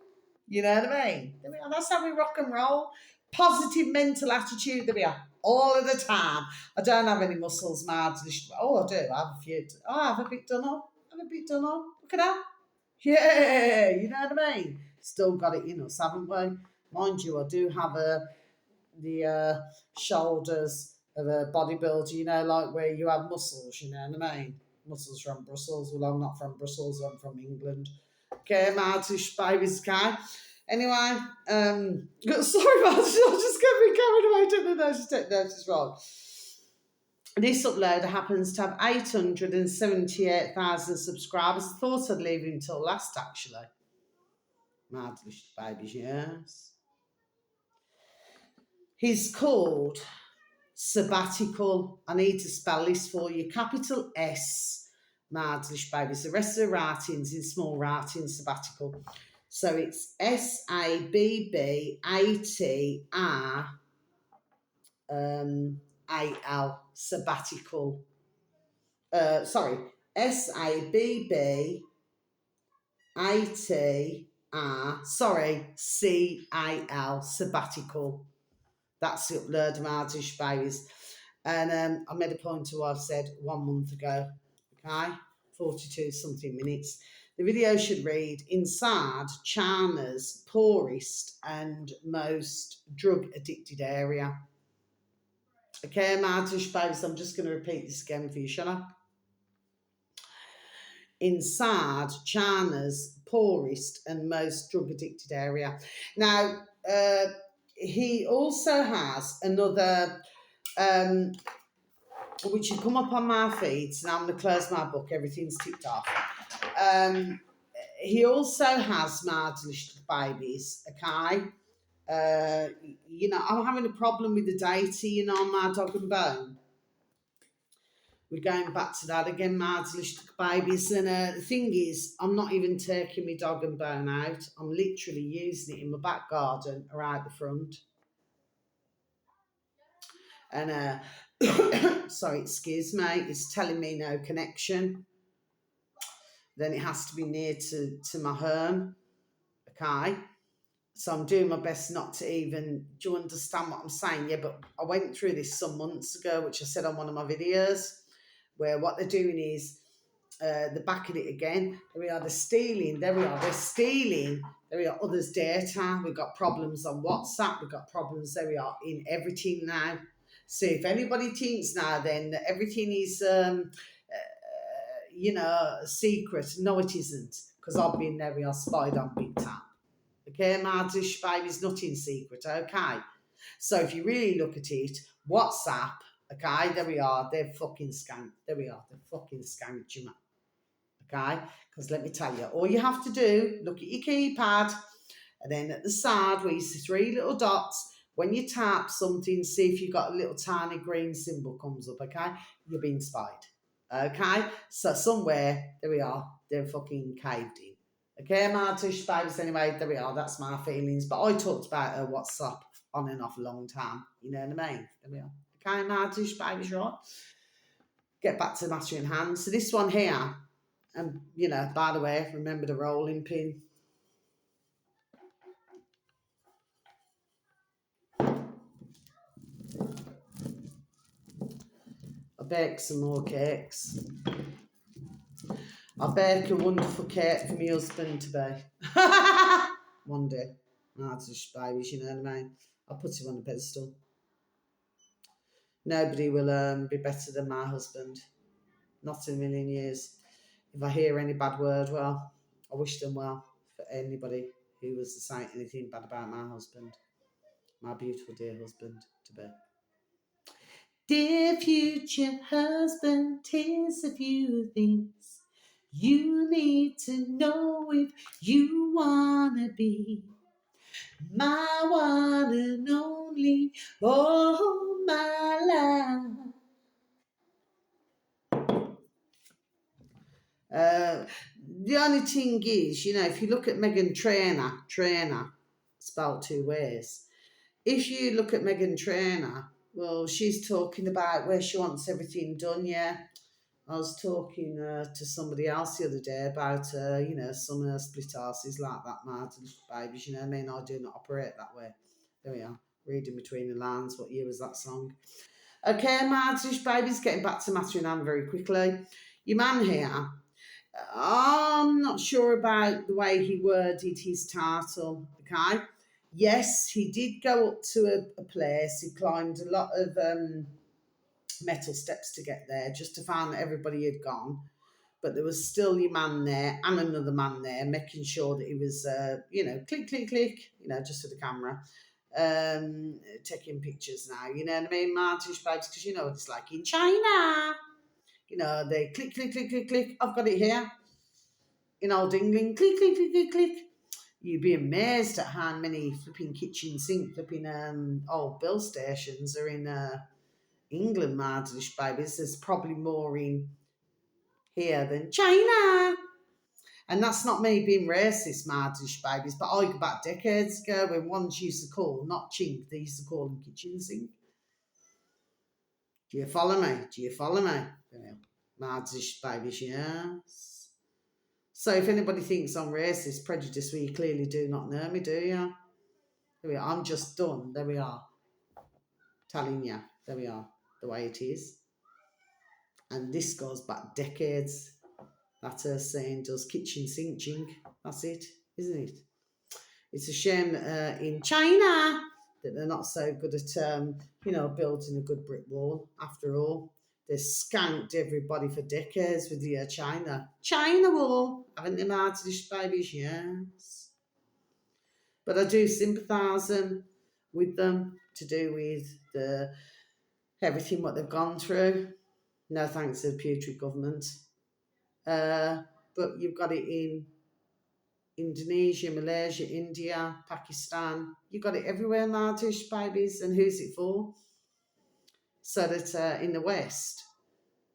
You know what I mean? There we are. That's how we rock and roll. Positive mental attitude. There we are. All of the time. I don't have any muscles, Marge. Oh, I do. I have a few. Oh, I have a bit done up. Look at that. Yeah, you know what I mean? Still got it in us, haven't we? Mind you, I do have the shoulders of a bodybuilder, you know, like where you have muscles, you know what I mean? Muscles from Brussels. Well, I'm not from Brussels, I'm from England. Okay, Martish Babies, okay? Anyway, sorry, Martish, I just get me carried away. Don't know, just take notice wrong. This upload happens to have 878,000 subscribers. I thought I'd leave him till last, actually. Martish Babies, yes. He's called Sabbatical. I need to spell this for you. Capital S, Martish Babies. The rest of the writings in small writing, Sabbatical. So it's SABBATR Sabbatical. Sorry, SABBATR, sorry, CIL, Sabbatical. That's the upload of Martish Babies. And I made a point to what I said 1 month ago. Okay, 42 something minutes. The video should read, inside China's poorest and most drug addicted area. Okay, Martish Babies, I'm just going to repeat this again for you, shall I? Inside China's poorest and most drug addicted area. Now, he also has another, which should come up on my feeds. Now I'm going to close my book, everything's ticked off. He also has Martish Babies, okay? You know, I'm having a problem with the data, you know, on my dog and bone. We're going back to that again, Martish Babies. And the thing is, I'm not even taking my dog and bone out. I'm literally using it in my back garden or out the front. And Sorry, excuse me, it's telling me no connection. Then it has to be near to my home. Okay. So I'm doing my best not to even, do you understand what I'm saying? Yeah, but I went through this some months ago, which I said on one of my videos, where what they're doing is the back of it again. There we are, they're stealing. There we are, they're stealing. There we are, others' data. We've got problems on WhatsApp. We've got problems, there we are, in everything now. So if anybody thinks now then that everything is, secret, no, it isn't. Because I've been there, we are spied on big time. Okay, Mardish baby's nothing secret, okay? So if you really look at it, WhatsApp, okay, there we are, they've fucking scammed. There we are, they've fucking scammed you, man. Okay? Because let me tell you, all you have to do, look at your keypad, and then at the side where you see 3 little dots, when you tap something, see if you've got a little tiny green symbol comes up, okay? You're being spied. Okay? So somewhere, there we are, they're fucking caved in. Okay, Martish babies, anyway, there we are, that's my feelings. But I talked about WhatsApp on and off a long time, you know what I mean? There we are. Okay, Martish babies, right? Get back to the matter in hand. So this one here, and by the way, remember the rolling pin. I bake some more cakes. I bake a wonderful cake for my husband today. One day. Martish babies, you know what I mean? I'll put him on a pedestal. Nobody will be better than my husband. Not in a million years. If I hear any bad word, well, I wish them well. For anybody who was to say anything bad about my husband. My beautiful dear husband to be. Dear future husband, here's a few things you need to know if you wanna be my one and only, oh my love. The only thing is, if you look at Meghan Trainor, spelled 2 ways. If you look at Meghan Trainor, well, she's talking about where she wants everything done, yeah. I was talking to somebody else the other day about, some split arses like that, Martin babies, you know what I mean? I do not operate that way. There we are, reading between the lines. What year was that song? Okay, Martin babies, getting back to matter in hand very quickly. Your man here, I'm not sure about the way he worded his title, okay? Yes, he did go up to a place. He climbed a lot of metal steps to get there just to find that everybody had gone. But there was still your man there and another man there making sure that he was, click, click, click, just for the camera, taking pictures now. You know what I mean, Martish babes? Because you know what it's like in China. They click, click, click, click, click. I've got it here. In Old England, click, click, click, click, click. You'd be amazed at how many flipping kitchen sink, flipping old bill stations are in England, Mardish babies. There's probably more in here than China. And that's not me being racist, Mardish babies, but I go back decades ago when ones used to call, not chink, they used to call them kitchen sink. Do you follow me? Mardish babies, yes. So if anybody thinks I'm racist, prejudiced, well, you clearly do not know me, do you? There we are. I'm just done. There we are. Telling you. There we are. The way it is. And this goes back decades. That her saying does kitchen sink chink. That's it, isn't it? It's a shame that in China that they're not so good at, building a good brick wall. After all, they skanked everybody for decades with the China wall. Haven't they, Martish babies? Yes. But I do sympathise with them to do with everything what they've gone through. No thanks to the putrid government. But you've got it in Indonesia, Malaysia, India, Pakistan. You've got it everywhere, Martish babies. And who's it for? So that in the West,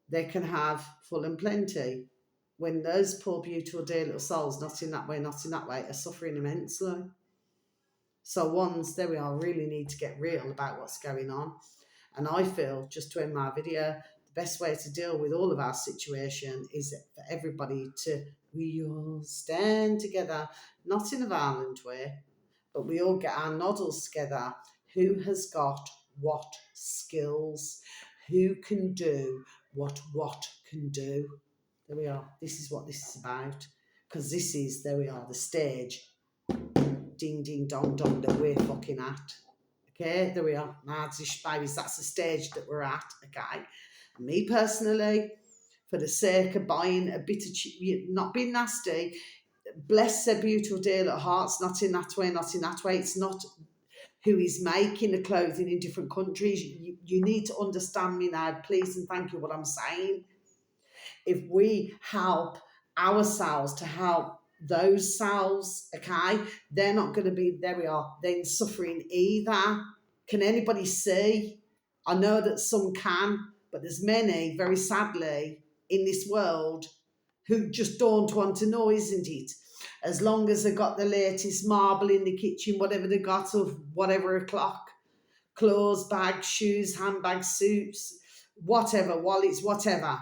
they can have full and plenty. When those poor, beautiful, dear little souls, not in that way, are suffering immensely. So there we are, really need to get real about what's going on. And I feel, just to end my video, the best way to deal with all of our situation is for everybody to, we all stand together, not in a violent way, but we all get our noddles together. Who has got what skills? Who can do what can do? There we are. This is what this is about. Because this is, there we are, the stage. Ding, ding, dong, dong that we're fucking at. Okay, there we are. Mardish babies, that's the stage that we're at. Okay. And me personally, for the sake of buying a bit of, not being nasty, bless their beautiful dear little hearts, not in that way, not in that way. It's not who is making the clothing in different countries. You need to understand me now, please, and thank you what I'm saying. If we help ourselves to help those selves, okay, they're not going to be, there we are, then suffering either. Can anybody see? I know that some can, but there's many, very sadly, in this world who just don't want to know, isn't it? As long as they got the latest marble in the kitchen, whatever they got of whatever o'clock, clothes, bags, shoes, handbags, suits, whatever, wallets, whatever.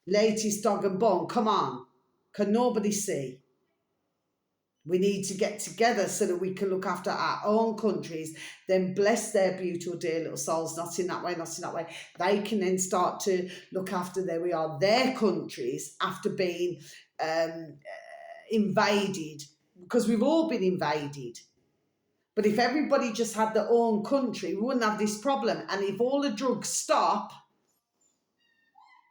Latest dog and bone, come on. Can nobody see? We need to get together so that we can look after our own countries, then bless their beautiful dear little souls, not in that way, not in that way. They can then start to look after, there we are, their countries after being invaded, because we've all been invaded. But if everybody just had their own country, we wouldn't have this problem. And if all the drugs stop,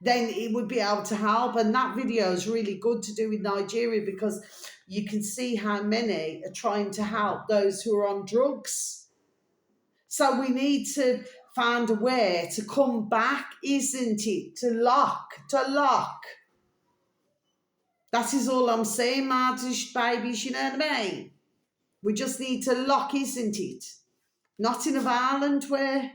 then it would be able to help. And that video is really good to do with Nigeria, because you can see how many are trying to help those who are on drugs. So we need to find a way to come back, isn't it? To lock. That is all I'm saying, Mardish babies, you know what I mean? We just need to lock, isn't it? Not in a violent way.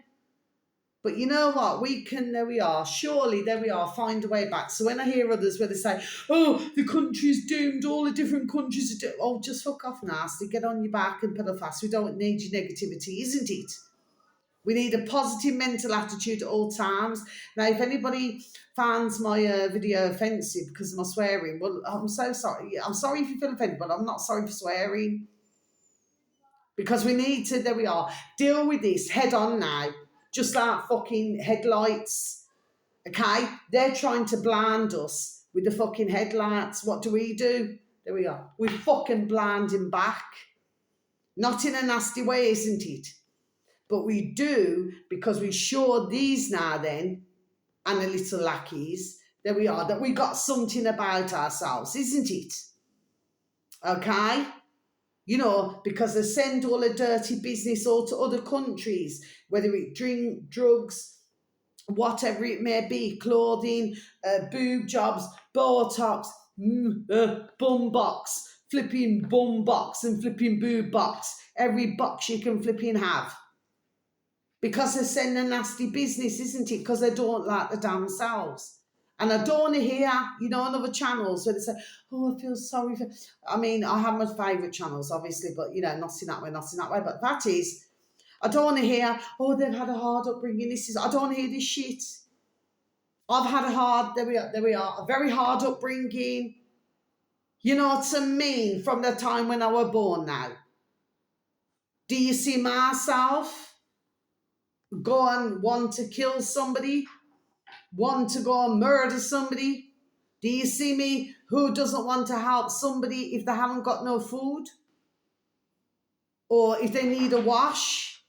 But you know what? We can, there we are, surely, there we are, find a way back. So when I hear others where they say, oh, the country's doomed, all the different countries are doomed. Oh, just fuck off, nasty, get on your back and pedal fast. We don't need your negativity, isn't it? We need a positive mental attitude at all times. Now, if anybody finds my video offensive because of my swearing, well, I'm so sorry. I'm sorry if you feel offended, but I'm not sorry for swearing. Because we need to, there we are, deal with this head on now. Just like fucking headlights, okay? They're trying to blind us with the fucking headlights. What do? There we are. We fucking blind him back. Not in a nasty way, isn't it? But we do, because we show these now then, and the little lackeys, there we are, that we got something about ourselves, isn't it? Okay? You know, because they send all the dirty business all to other countries, whether it drink, drugs, whatever it may be, clothing, boob jobs, Botox, bum box, flipping bum box and flipping boob box, every box you can flipping have. Because they send a nasty business, isn't it? Because they don't like the damn selves. And I don't want to hear, you know, on other channels where they say, oh, I feel sorry for... I mean, I have my favourite channels, obviously, but, you know, not in that way, not in that way. But that is, I don't want to hear, oh, they've had a hard upbringing. I don't want to hear this shit. I've had a hard, there we are, a very hard upbringing. You know what I mean? From the time when I was born now. Do you see myself go and want to kill somebody? Want to go and murder somebody? Do you see me who doesn't want to help somebody if they haven't got no food? Or if they need a wash?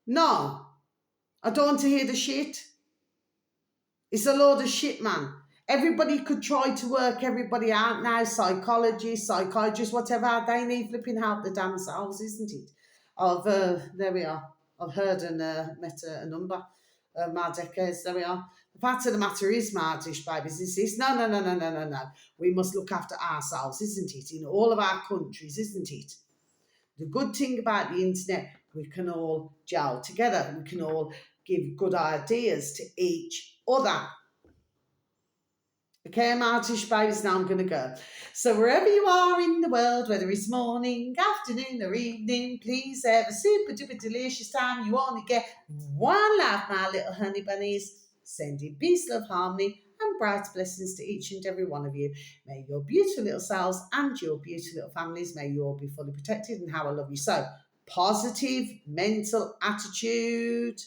No. I don't want to hear the shit. It's a load of shit, man. Everybody could try to work everybody out now, psychologists, psychiatrists, whatever. They need flipping help the damn selves, isn't it? There we are. I've heard and met a number. Mardekas, there we are. The fact of the matter is, Mardish babies, is no. We must look after ourselves, isn't it? In all of our countries, isn't it? The good thing about the internet, we can all gel together. We can all give good ideas to each other. Okay, my Tish babies, now I'm going to go. So wherever you are in the world, whether it's morning, afternoon or evening, please have a super duper delicious time. You only get one life, my little honey bunnies. Sending peace, love, harmony and bright blessings to each and every one of you. May your beautiful little selves and your beautiful little families, may you all be fully protected and how I love you. So, positive mental attitude.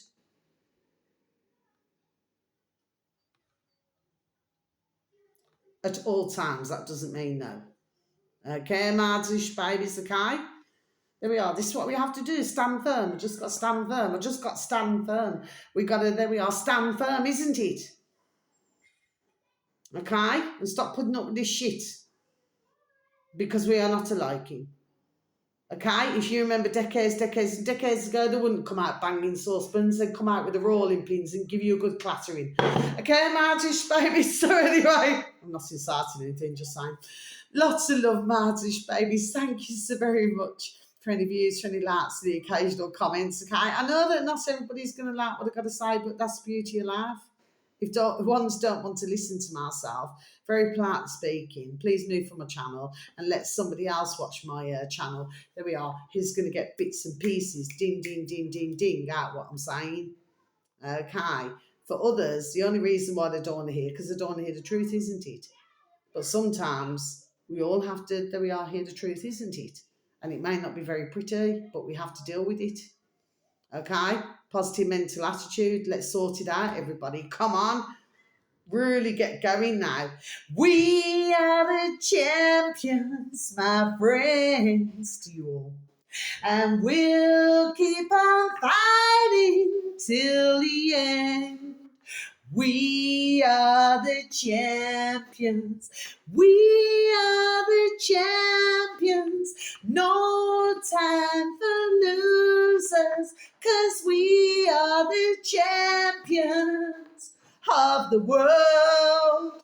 At all times, that doesn't mean no. Okay, Martish babies, okay? There we are. This is what we have to do. Stand firm. I just got to stand firm. I just got to stand firm. We got to, there we are, stand firm, isn't it? Okay? And stop putting up with this shit. Because we are not a liking. Okay? If you remember decades ago, they wouldn't come out banging saucepans. They'd come out with the rolling pins and give you a good clattering. Okay, Martish babies. So anyway, I'm not inciting anything, just saying. Lots of love, Martish babies. Thank you so very much for any views, for any likes, the occasional comments. Okay, I know that not everybody's going to like what I've got to say, but that's the beauty of life. If ones don't want to listen to myself, very politely speaking, please move from my channel and let somebody else watch my channel. There we are. Who's going to get bits and pieces, ding, ding, ding, ding, ding, out what I'm saying. Okay. For others, the only reason why they don't want to hear, because they don't want to hear the truth, isn't it? But sometimes we all have to, there we are, hear the truth, isn't it? And it may not be very pretty, but we have to deal with it. Okay? Positive mental attitude. Let's sort it out, everybody. Come on. Really get going now. We are the champions, my friends, to you all. And we'll keep on fighting till the end. We are the champions. We are the champions. No time for losers, 'cause we are the champions of the world.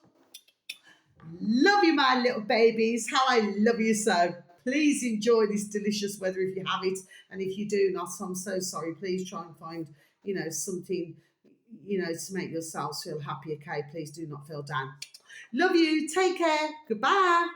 Love you, my little babies. How I love you so. Please enjoy this delicious weather if you have it. And if you do not, I'm so sorry. Please try and find, something, to make yourselves feel happy, okay? Please do not feel down. Love you. Take care. Goodbye.